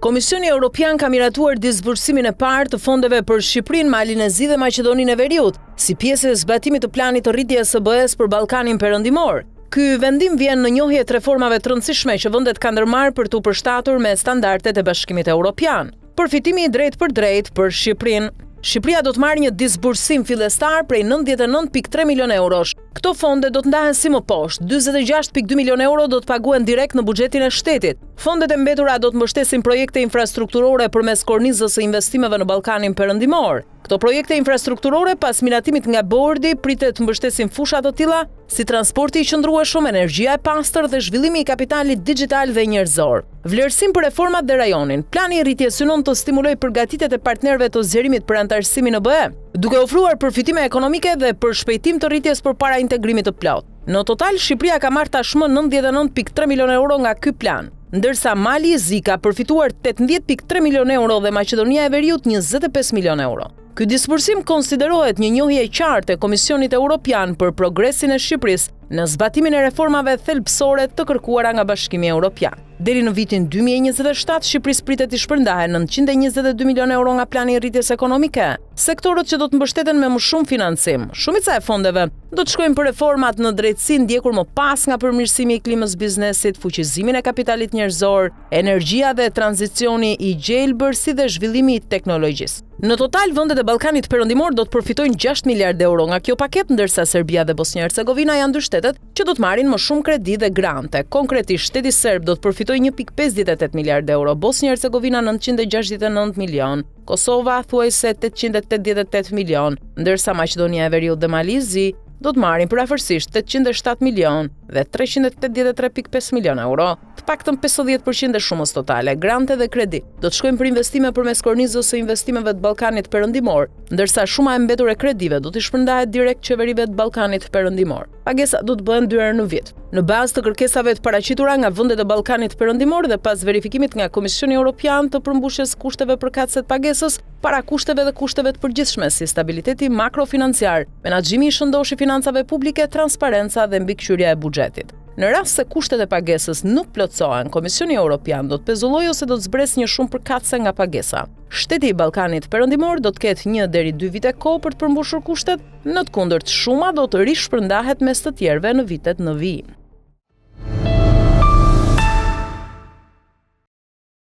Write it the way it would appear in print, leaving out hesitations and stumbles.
Komisioni Evropian ka miratuar disbursimin e parë të fondeve për Shqipërinë, Malin e Zi dhe Maqedoninë e Veriut, si pjesë e zbatimit të planit të rritjes së BE-s për Ballkanin Perëndimor. Ky vendim vjen në njohje të reformave të rëndësishme që vendet kanë ndërmarrë për t'u përshtatur me standardet e Bashkimit Evropian. Përfitimi i drejtë për drejtë për Shqipërinë. Shqipëria do të marrë një disbursim fillestar prej 99.3 milion eurosh. Këto fonde do të ndahen si më poshtë. 46.2 milion euro do të paguhen direkt në buxhetin e shtetit. Fondet e mbetura do të mbështesin projekte infrastrukturore përmes kornizës së investimeve në Ballkanin Perëndimor. Këto projekte infrastrukturore pas miratimit nga bordi pritet të mbështesin fusha të tilla si transporti i qëndrueshëm, energjia e pastër dhe zhvillimi i kapitalit digjital dhe njerëzor. Vlerësim për reformat dhe rajonin. Plani i rritjes synon të stimulojë përgatitjet e partnerëve të zgjerimit për antarësimin në BE, duke ofruar përfitime ekonomike dhe përshpejtim të rritjes përpara integrimit të plotë. Në total, Shqipëria ka marrë tashmë 99.3 milion euro nga ky plan, ndërsa Mali i Zi ka përfituar 18.3 milion euro dhe Maqedonia e Veriut 25 milion euro. Ky disbursim konsiderohet një njohje e qartë e Komisionit Evropian për progresin e Shqipërisë në zbatimin e reformave thelbësore të kërkuara nga Bashkimi Evropian. Deri në vitin 2027, Shqipërisë pritet të shpërndahej 922 milion euro nga plani i rritjes ekonomike. Sektorët që do të mbështeten me më shumë financim. Shumica e fondeve do të shkojnë për reformat në drejtësi ndjekur më pas nga përmirësimi i klimës biznesit, fuqizimin e kapitalit njerëzor, energjia dhe tranzicioni i gjelbër si dhe zhvillimi i teknologjisë. Në total, vendet e Ballkanit Perëndimor do të përfitojnë 6 miliard euro nga kjo paketë, ndërsa Serbia dhe Bosnia-Hercegovina janë dy shtetet që do të marrin më shumë kredi dhe grante. Konkretisht, shteti serb do të përfitojë 1.58 miliard euro, Bosnia-Hercegovina 969 milion, Kosova thuajse 888 milion, ndërsa Maqedonia e Veriut dhe Mali i Zi do të marrin përafërsisht 807 milion dhe 383.5 milion euro, të paktën 50% e shumës totale. Grante dhe kredi do të shkojnë për investime përmes kornizës së investimeve të Ballkanit Perëndimor, ndërsa shuma e mbetur e kredive do të shpërndahet direkt qeverive të Ballkanit Perëndimor. Pagesa do të bëhen 2 herë në vit. Në bazë të kërkesave të paraqitura nga vendet e Ballkanit Perëndimor dhe pas verifikimit nga Komisioni Evropian të përmbushjes kushteve përkatëse të pagesës, para kushteve dhe kushteve të përgjithshme si stabiliteti makrofinanciar, menaxhimi i shëndosh i financave publike, transparenca dhe mbikëqyrja e buxhetit. Në rast se kushtet e pagesës nuk plotësohen, Komisioni Evropian do të pezullojë ose do të zbresë një shumë përkatëse nga pagesa. Shteti i Ballkanit Perëndimor do të ketë 1 deri 2 vite kohë për të përmbushur kushtet, në të kundërt shuma do të rishpërndahet mes të tjerëve në vitet në vijim.